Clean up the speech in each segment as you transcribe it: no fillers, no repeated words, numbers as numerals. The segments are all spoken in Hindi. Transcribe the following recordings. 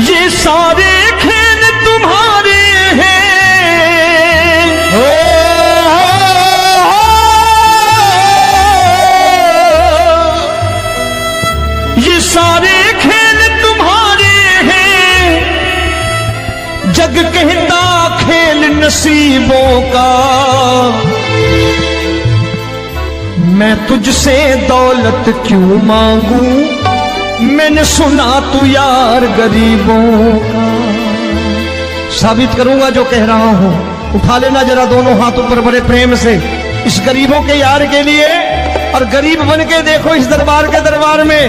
ये सारे खेल तुम्हारे हैं, ये सारे खेल तुम्हारे हैं। जग कहता खेल नसीबों का, मैं तुझसे दौलत क्यों मांगू, मैंने सुना तू यार गरीबों का। साबित करूंगा जो कह रहा हूं। उठा लेना जरा दोनों हाथ ऊपर बड़े प्रेम से इस गरीबों के यार के लिए, और गरीब बन के देखो इस दरबार के दरबार में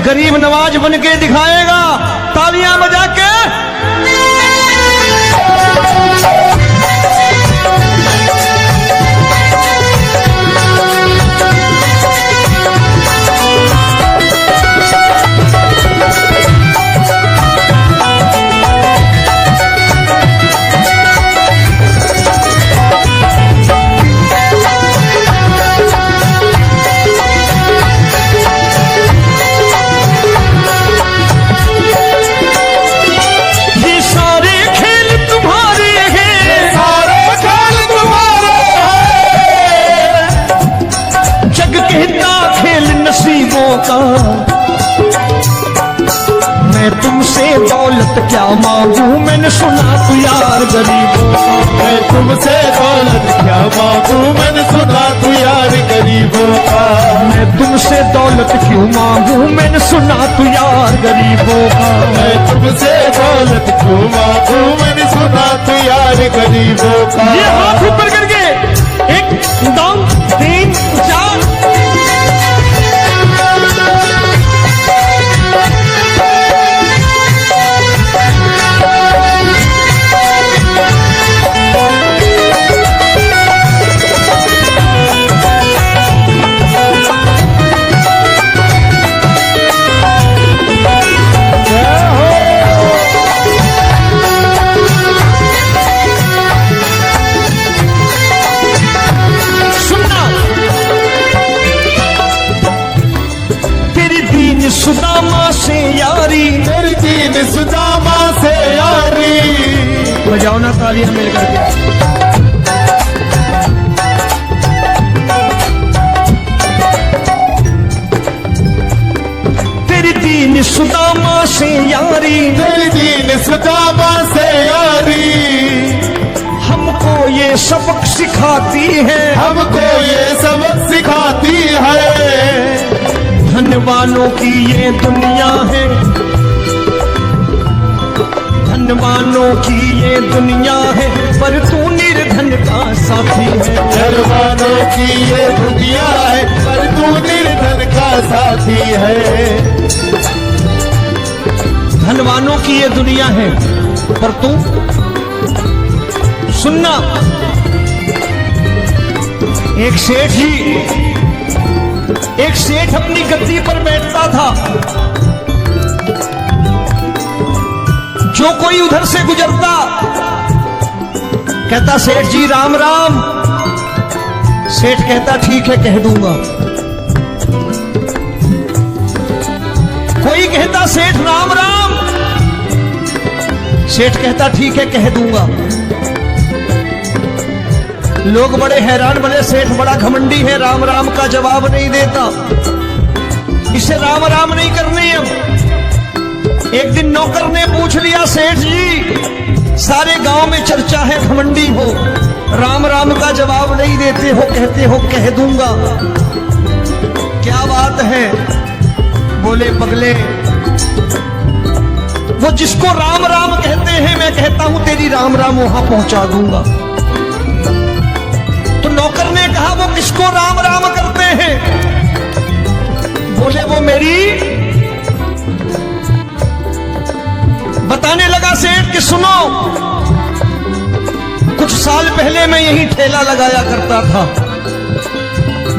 गरीब नवाज बन के दिखाएगा, तालियां बजा के। मैं तुमसे दौलत क्या मांगू, मैंने सुना तू यार गरीबों का। मैं तुमसे दौलत क्या मांगू, मैंने सुना तू यार गरीबों का। मैं तुमसे दौलत क्यों मांगू, मैंने सुना तू यार गरीबों का। मैं तुमसे दौलत क्यों मांगू, मैंने सुना तू यार गरीबों का। ये हाथ ऊपर करके 1 2 3 4। सुदामा से यारी, तेरी दीन सुदामा से यारी। बजाओ ना तालियां मिल करके। तेरी दीन सुदामा से यारी, तेरी दीन सुदामा से यारी। हमको ये सबक सिखाती है, हमको ये सबक सिखाती है। धनवानों की ये दुनिया है, धनवानों की ये दुनिया है, पर तू निर्धन का साथी है। धनवानों की ये दुनिया है, पर तू निर्धन का साथी है। धनवानों की ये दुनिया है, पर तू सुनना। एक सेठ अपनी गद्दी पर बैठता था। जो कोई उधर से गुजरता कहता सेठ जी राम राम। सेठ कहता ठीक है कह दूंगा। कोई कहता सेठ राम राम। सेठ कहता ठीक है कह दूंगा। लोग बड़े हैरान, बड़े सेठ बड़ा घमंडी है, राम राम का जवाब नहीं देता, इसे राम राम नहीं करनी। अब एक दिन नौकर ने पूछ लिया सेठ जी सारे गांव में चर्चा है घमंडी हो, राम राम का जवाब नहीं देते हो, कहते हो कह दूंगा, क्या बात है? बोले पगले वो जिसको राम राम कहते हैं मैं कहता हूं तेरी राम राम वहां पहुंचा दूंगा। तो नौकर ने कहा वो किसको राम राम करते हैं? बोले वो मेरी। बताने लगा सेठ कि सुनो, कुछ साल पहले मैं यही ठेला लगाया करता था,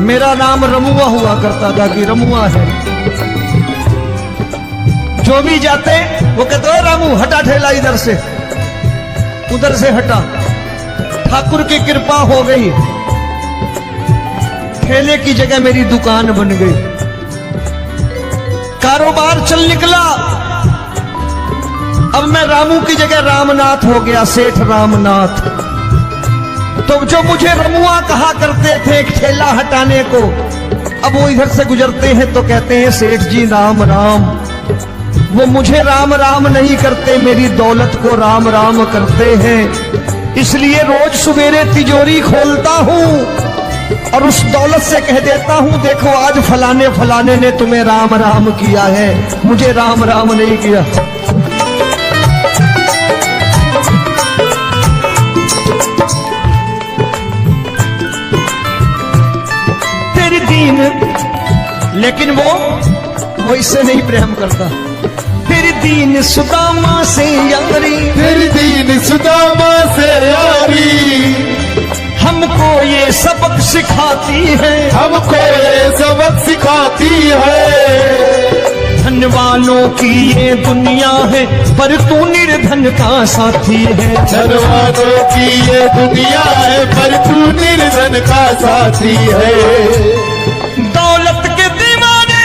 मेरा नाम रमुआ हुआ करता था कि रमुआ है। जो भी जाते वो कहते हो रामू हटा ठेला इधर से, उधर से हटा। ठाकुर की कृपा हो गई, ठेले की जगह मेरी दुकान बन गई, कारोबार चल निकला। अब मैं रामू की जगह रामनाथ हो गया, सेठ रामनाथ। तो जो मुझे रमुआ कहा करते थे एक ठेला हटाने को, अब वो इधर से गुजरते हैं तो कहते हैं सेठ जी राम राम। वो मुझे राम राम नहीं करते, मेरी दौलत को राम राम करते हैं। इसलिए रोज सवेरे तिजोरी खोलता हूं और उस दौलत से कह देता हूं, देखो आज फलाने फलाने ने तुम्हें राम राम किया है, मुझे राम राम नहीं किया। तेरी दीन, लेकिन वो इससे नहीं प्रेम करता। तेरी दीन सुदामा से यारी, तेरी दीन सुदामा से यारी, हमको ये सबक सिखाती है, हमको ये सबक सिखाती है। धन वालों की ये दुनिया है, पर तू निर्धन का साथी है। धन वालों की ये दुनिया है, पर तू निर्धन का साथी है। दौलत के दीवाने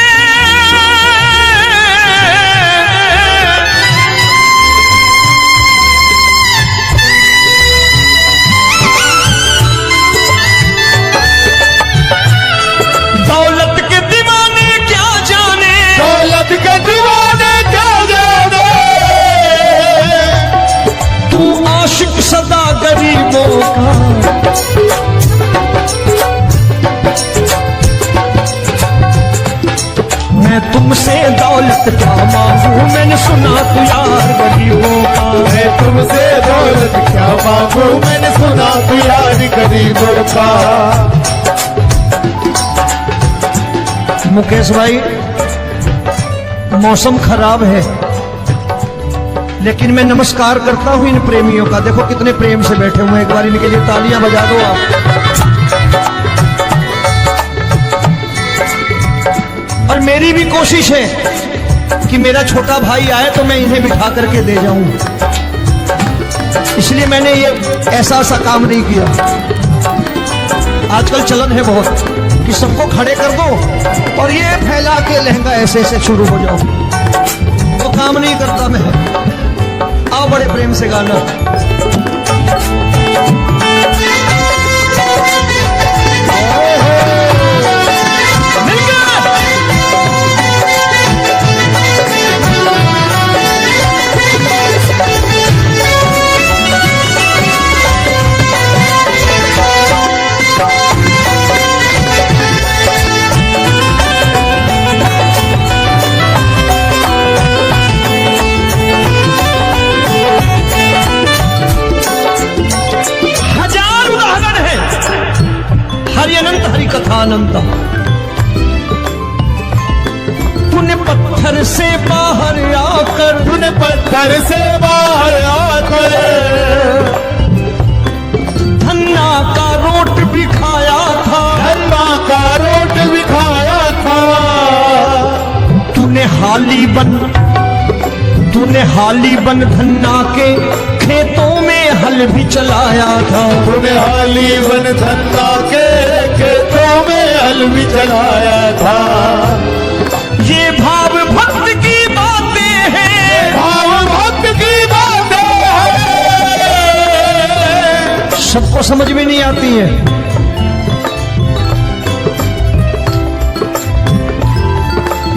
दौलत के दीवाने क्या जाने, दौलत के दीवाने क्या जाने। तू आशिक सदा गरीबों का। मैं तुमसे दौलत क्या मांगू, मैंने सुना तू यार गरीबों का। मैं तुमसे दौलत क्या मांगू, मैंने सुना तू यार गरीबों का। मुकेश भाई, मौसम खराब है, लेकिन मैं नमस्कार करता हूं इन प्रेमियों का। देखो कितने प्रेम से बैठे हुए हैं, एक बार इनके लिए तालियां बजा दो आप। और मेरी भी कोशिश है कि मेरा छोटा भाई आए तो मैं इन्हें बिठा करके दे जाऊं, इसलिए मैंने ये ऐसा काम नहीं किया। आजकल चलन है बहुत कि सबको खड़े कर दो और ये फैला के लहंगा ऐसे ऐसे शुरू हो जाओ, तो काम नहीं करता मैं। आओ बड़े प्रेम से गाना। हरि कथा अनंत। तूने पत्थर से बाहर आकर, तूने पत्थर से बाहर आकर धन्ना का रोट भी खाया था, धन्ना का रोट भी खाया था। तूने हाली बन धन्ना के खेतों में हल भी चलाया था। तूने हाली बन धन्ना के खेतों में हल भी चलाया था। ये भाव भक्त की बातें हैं, भाव भक्त की बातें हैं, सबको समझ में नहीं आती है।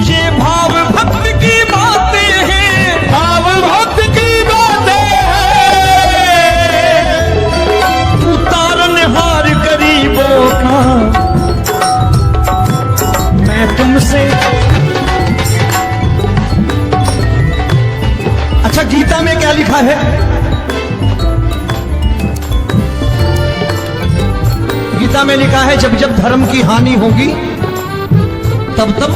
ये भाव भक्त की बातें हैं, भाव भक्त की बातें हैं। तू तारनहार गरीबों का। मैं तुमसे, अच्छा गीता में क्या लिखा है? गीता में लिखा है जब जब धर्म की हानि होगी तब तब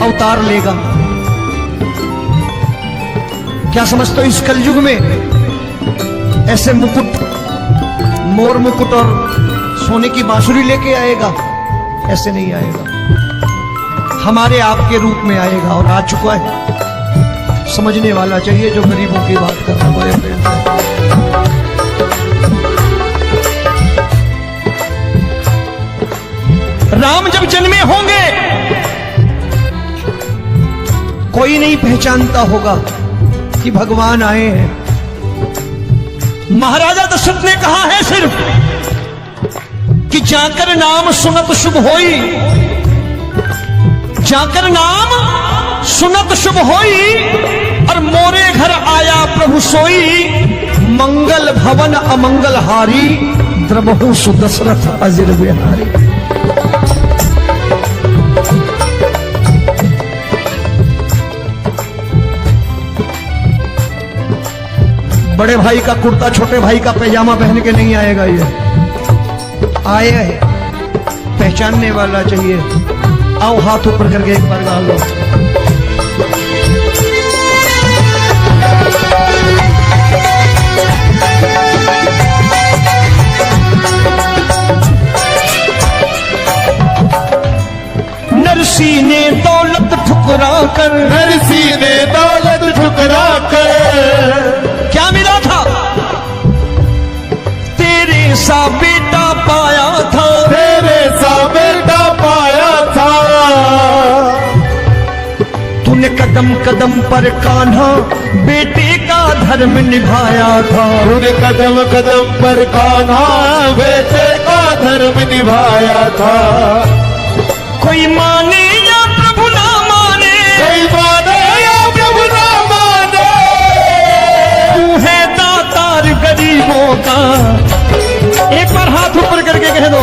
अवतार लेगा। क्या समझते हो इस कलयुग में ऐसे मुकुट, मोर मुकुट और सोने की बांसुरी लेके आएगा? ऐसे नहीं आएगा, हमारे आपके रूप में आएगा और आ चुका है। समझने वाला चाहिए जो गरीबों की बात कर रहा है। राम जब जन्मे होंगे कोई नहीं पहचानता होगा, कि भगवान आए हैं। महाराजा दशरथ ने कहा है सिर्फ कि जाकर नाम सुनत शुभ होई, जाकर नाम सुनत शुभ होई, और मोरे घर आया प्रभु सोई, मंगल भवन अमंगल हारी, द्रबहु सुदशरथ अजिर बिहारी। बड़े भाई का कुर्ता छोटे भाई का पैजामा पहन के नहीं आएगा, ये आए है पहचानने वाला चाहिए। आओ हाथ ऊपर करके एक बार गा लो। नरसी ने दौलत ठुकरा कर, नरसी ने दौलत ठुकरा कर, क्या मिला था? तेरे सा बेटा पाया था, तेरे सा बेटा पाया था। तूने कदम कदम पर कान्हा बेटे का धर्म निभाया था, तूने कदम कदम पर कान्हा बेटे का धर्म निभाया था। कोई माने या प्रभु ना माने, कोई माने या प्रभु ना माने, तू है दातार गरीबों का। एक बार हाथ ऊपर करके कह दो,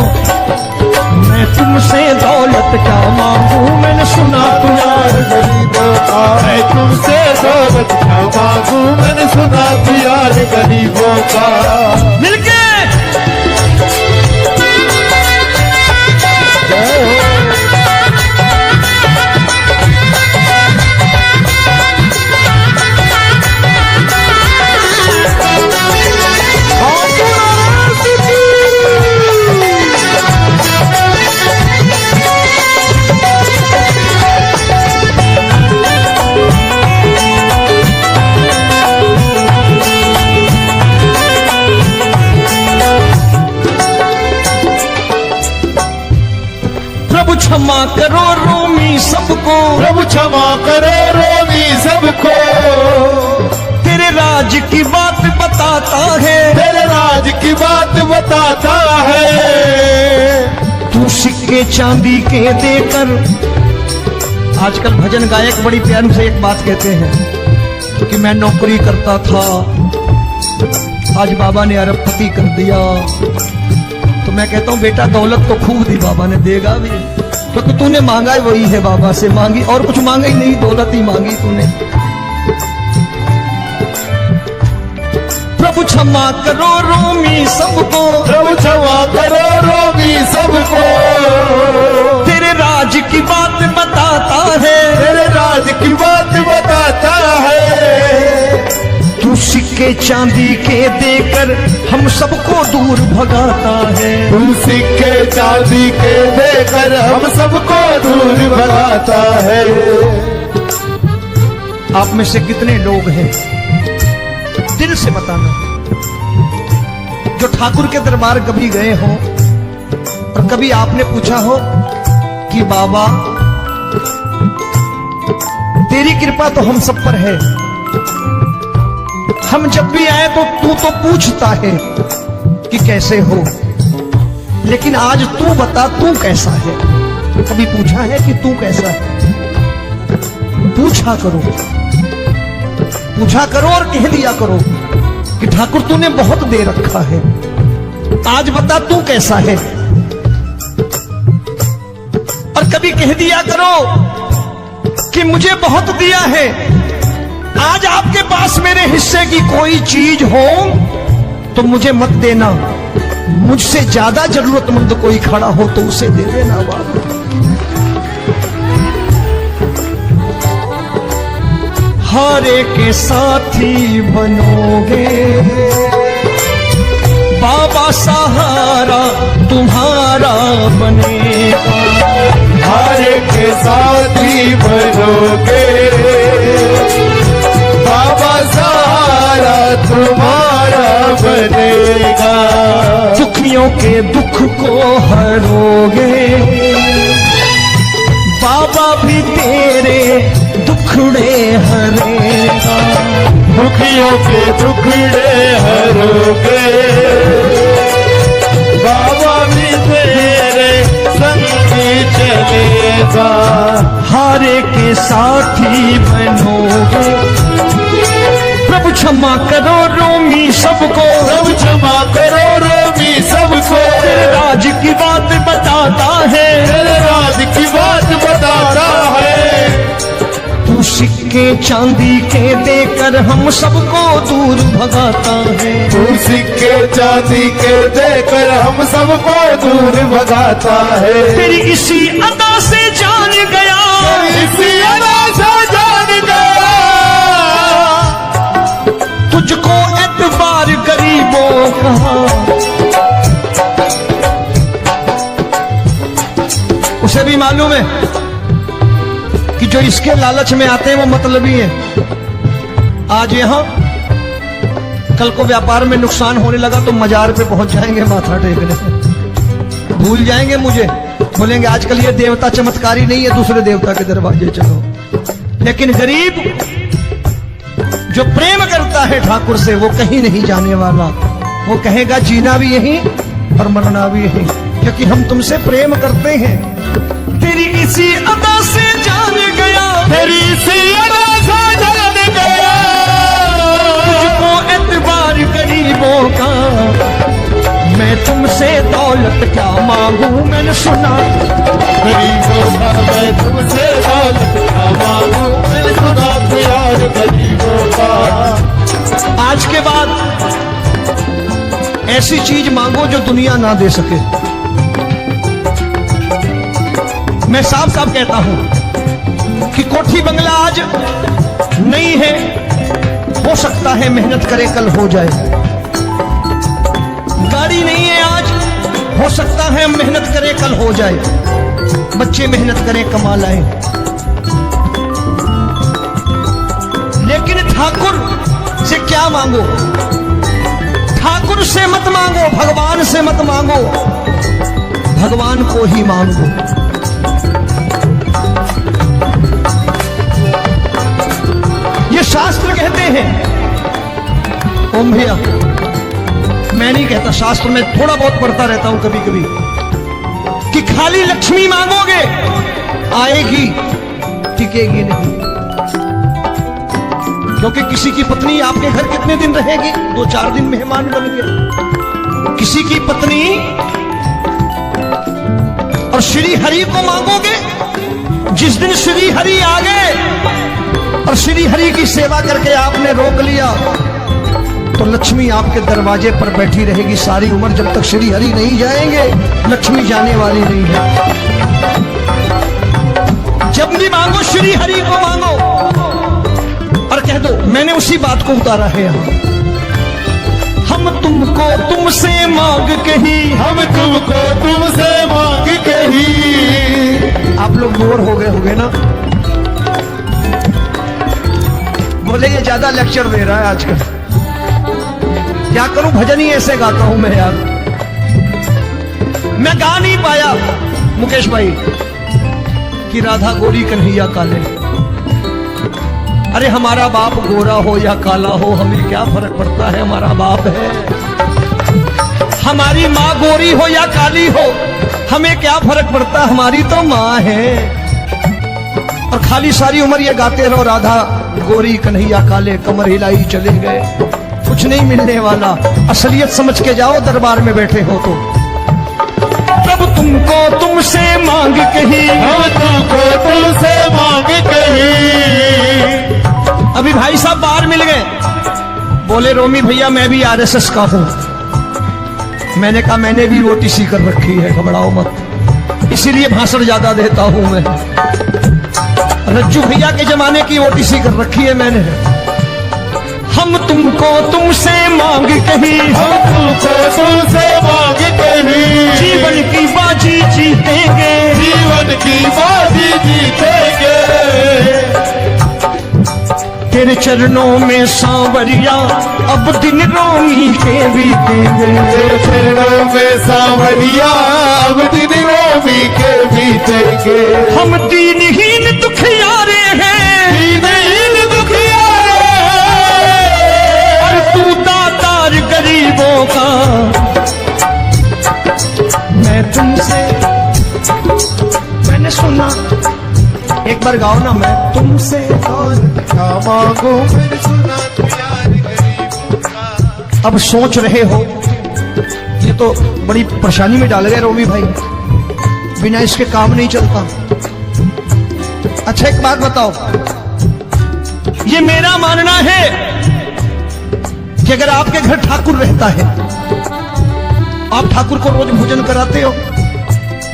मैं तुमसे दौलत क्या मांगू, मैंने सुना तू यार गरीबों का। मैं तुमसे दौलत क्या मांगू, मैंने सुना तू यार गरीबों का। मिलके क्षमा करो रोमी सबको, प्रभु क्षमा करो रोमी सबको। तेरे राज की बात बताता है, तेरे राज की बात बताता है। तू सिक्के चांदी के देकर, आजकल भजन गायक बड़ी प्यार से एक बात कहते हैं कि मैं नौकरी करता था, आज बाबा ने अरबपति कर दिया। तो मैं कहता हूं बेटा दौलत तो खूब दी बाबा ने, देगा भी, क्योंकि तूने मांगा ही वही है, बाबा से मांगी और कुछ मांगा ही नहीं, दौलत ही मांगी तूने। प्रभु क्षमा करो रोमी सबको, प्रभु क्षमा करो रोमी सबको। तेरे राज की बात बताता है, तेरे राज की बात बताता है। तू सिक्के चांदी के देकर हम सबको दूर भगाता है, तू सिक्के चांदी के देकर हम सबको दूर भगाता है। आप में से कितने लोग हैं, दिल से बताना, जो ठाकुर के दरबार कभी गए हो और कभी आपने पूछा हो कि बाबा तेरी कृपा तो हम सब पर है, हम जब भी आए तो तू तो पूछता है कि कैसे हो, लेकिन आज तू बता तू कैसा है। कभी पूछा है कि तू कैसा है? पूछा करो, पूछा करो और कह दिया करो कि ठाकुर तूने बहुत दे रखा है, आज बता तू कैसा है। और कभी कह दिया करो कि मुझे बहुत दिया है, आज आपके पास मेरे हिस्से की कोई चीज हो तो मुझे मत देना, मुझसे ज्यादा जरूरतमंद कोई खड़ा हो तो उसे दे देना बाबा। हारे के साथी बनोगे बाबा, सहारा तुम्हारा बनेगा। हारे के साथी बनोगे बाबा, सहारा तुम्हारा बनेगा। दुखियों के दुख को हरोगे बाबा, भी तेरे दुखड़े हरेगा। दुखियों के टुकड़े हरोगे, बाबा भी तेरे संगी चलेगा। हारे के साथी बनोगे, प्रभु क्षमा करो रोमी सबको, सब क्षमा करो रोमी सबको, तेरे राज की बात बताता है, तेरे राज की बात बताता है। तू सिक्के चांदी के देकर हम सबको दूर भगाता है, तू सिक्के चांदी के देकर हम सबको दूर भगाता है। तेरी इसी अदा से जान गया, इसी अदा से जान गया, तुझको एतबार गरीबों का। उसे भी मालूम है कि जो इसके लालच में आते हैं वो मतलबी हैं। आज यहां कल को व्यापार में नुकसान होने लगा तो मजार पे पहुंच जाएंगे माथा टेकने, भूल जाएंगे मुझे, बोलेंगे आजकल ये देवता चमत्कारी नहीं है, दूसरे देवता के दरवाजे चलो। लेकिन गरीब जो प्रेम करता है ठाकुर से वो कहीं नहीं जाने वाला, वो कहेगा जीना भी यहीं और मरना भी यहीं, क्योंकि हम तुमसे प्रेम करते हैं। तेरी इसी अदा से जान गया, तेरी इसी अदा से जान गया, तुझको एतबार गरीबों का। मैं तुमसे दौलत क्या मांगू, मैंने सुना गरीबों का मैं तुमसे दौलत क्या मांगू, मैंने सुना प्यार गरीबों का। आज के बाद ऐसी चीज मांगो जो दुनिया ना दे सके। मैं साफ साफ कहता हूं कि कोठी बंगला आज नहीं है, हो सकता है मेहनत करे कल हो जाए। गाड़ी नहीं है आज, हो सकता है मेहनत करे कल हो जाए। बच्चे मेहनत करें कमा लाएं, लेकिन ठाकुर से क्या मांगो? ठाकुर से मत मांगो, भगवान से मत मांगो, भगवान को ही मांगो। ये शास्त्र कहते हैं, ओम भैया मैं नहीं कहता, शास्त्र में थोड़ा बहुत पढ़ता रहता हूं कभी कभी, कि खाली लक्ष्मी मांगोगे आएगी, टिकेगी नहीं। क्योंकि किसी की पत्नी आपके घर कितने दिन रहेगी? 2-4 दिन मेहमान बन गया। किसी की पत्नी और श्री हरि को मांगोगे, जिस दिन श्री हरि आ गए और श्री हरि की सेवा करके आपने रोक लिया तो लक्ष्मी आपके दरवाजे पर बैठी रहेगी सारी उम्र, जब तक श्री हरि नहीं जाएंगे लक्ष्मी जाने वाली नहीं है। जब भी मांगो श्री हरि को मांगो और कह दो मैंने उसी बात को उतारा है यहां, हम तुमको तुमसे मांग कही, हम तुमको तुमसे मांग कही। आप लोग बोर हो गए होंगे ना, बोले ये ज्यादा लेक्चर दे रहा है आजकल। क्या करूं, भजन ही ऐसे गाता हूं मैं यार। मैं गा नहीं पाया मुकेश भाई कि राधा गोरी कन्हैया काले। अरे हमारा बाप गोरा हो या काला हो हमें क्या फर्क पड़ता है, हमारा बाप है। हमारी माँ गोरी हो या काली हो हमें क्या फर्क पड़ता, हमारी तो माँ है। और खाली सारी उम्र ये गाते रहो राधा गोरी कन्हैया काले, कमर हिलाई चले गए, कुछ नहीं मिलने वाला। असलियत समझ के जाओ दरबार में बैठे हो तो। प्रभु तुमको तुमसे मांग कही, हम तुमको तुमसे मांग कही। अभी भाई साहब बाहर मिल गए, बोले रोमी भैया मैं भी आरएसएस का हूं। मैंने कहा मैंने भी ओटीसी कर रखी है, घबराओ मत, इसीलिए भाषण ज्यादा देता हूं मैं। रज्जू भैया के जमाने की ओटीसी कर रखी है मैंने। हम तुमको तुमसे मांग कही, हम तुमको तुमसे मांग कही। जीवन की बाजी जीतेंगे, जीवन की बाजी जीतेंगे। तेरे चरणों में सांवरिया अब दिन रोमी के बीतेंगे। तेरे चरणों में सांवरिया अब दिन रोमी के बीतेंगे। हम दीनहीन दुखियारे हैं, दीनहीन दुखियारे, बार गाओ ना, मैं तुमसे दौलत क्या मांगू मैंने सुना तू यार गरीबों का। अब सोच रहे हो, ये तो बड़ी परेशानी में डाल गए रोमी भाई, बिना इसके काम नहीं चलता। अच्छा एक बात बताओ, ये मेरा मानना है कि अगर आपके घर ठाकुर रहता है, आप ठाकुर को रोज भोजन कराते हो,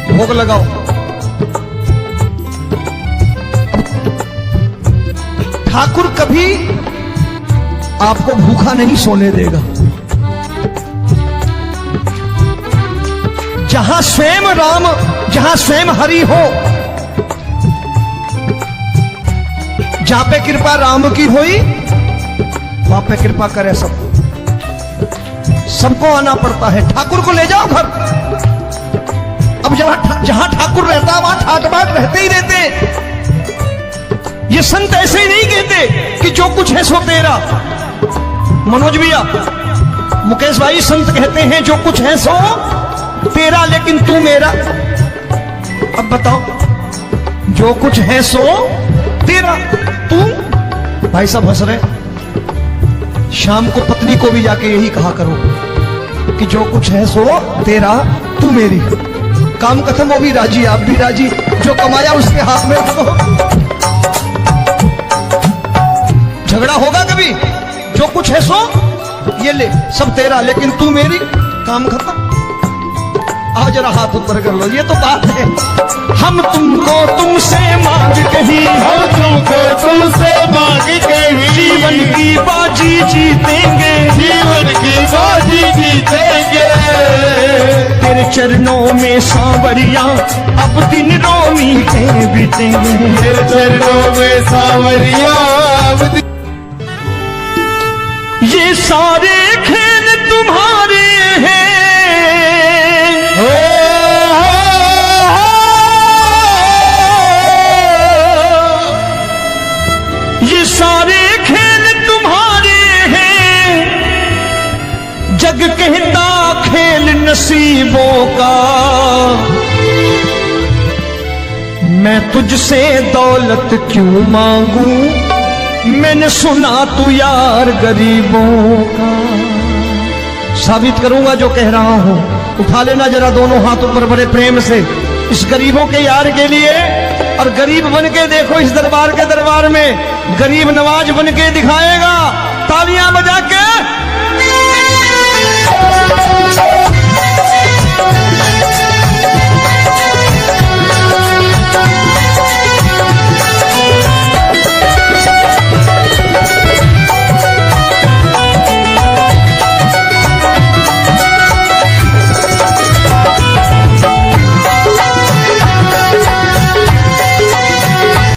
भोग लगाओ, ठाकुर कभी आपको भूखा नहीं सोने देगा। जहां स्वयं राम, जहां स्वयं हरि हो, जहां पे कृपा राम की हुई, वहां पे कृपा करे सबको, सबको आना पड़ता है। ठाकुर को ले जाओ घर। अब जहां ठाकुर रहता वहां ठाट बाट रहते ही रहते। ये संत ऐसे ही नहीं कहते कि जो कुछ है सो तेरा। मनोज भैया, मुकेश भाई, संत कहते हैं जो कुछ है सो तेरा, लेकिन तू मेरा। अब बताओ, जो कुछ है सो तेरा, तू। भाई साहब हंस रहे। शाम को पत्नी को भी जाके यही कहा करो कि जो कुछ है सो तेरा, तू मेरी। काम खत्म, वो भी राजी, आप भी राजी, जो कमाया उसके हाथ में रखो। झगड़ा होगा कभी? जो कुछ है सो ये ले, सब तेरा, लेकिन तू मेरी। काम खत्म। आओ जरा हाथ ऊपर कर लो, ये तो बात है। हम तुमको तुमसे मांग कहीं, हम तुमको तुमसे मांग कहीं, जीवन की बाजी जीतेंगे, जीवन की बाजी जीतेंगे। तेरे चरणों में सांवरिया अब दिन रोमी के बीतेंगे। तेरे चरणों में सांवरिया अब दिन। ये सारे खेल तुम्हारे हैं, ये सारे खेल तुम्हारे हैं, जग कहता खेल नसीबों का। मैं तुझसे दौलत क्यों मांगू, मैंने सुना तू यार गरीबों का। साबित करूंगा जो कह रहा हूं। उठा लेना जरा दोनों हाथ ऊपर बड़े प्रेम से, इस गरीबों के यार के लिए। और गरीब बन के देखो इस दरबार के दरबार में, गरीब नवाज बन के दिखाएगा, तालियां बजा के।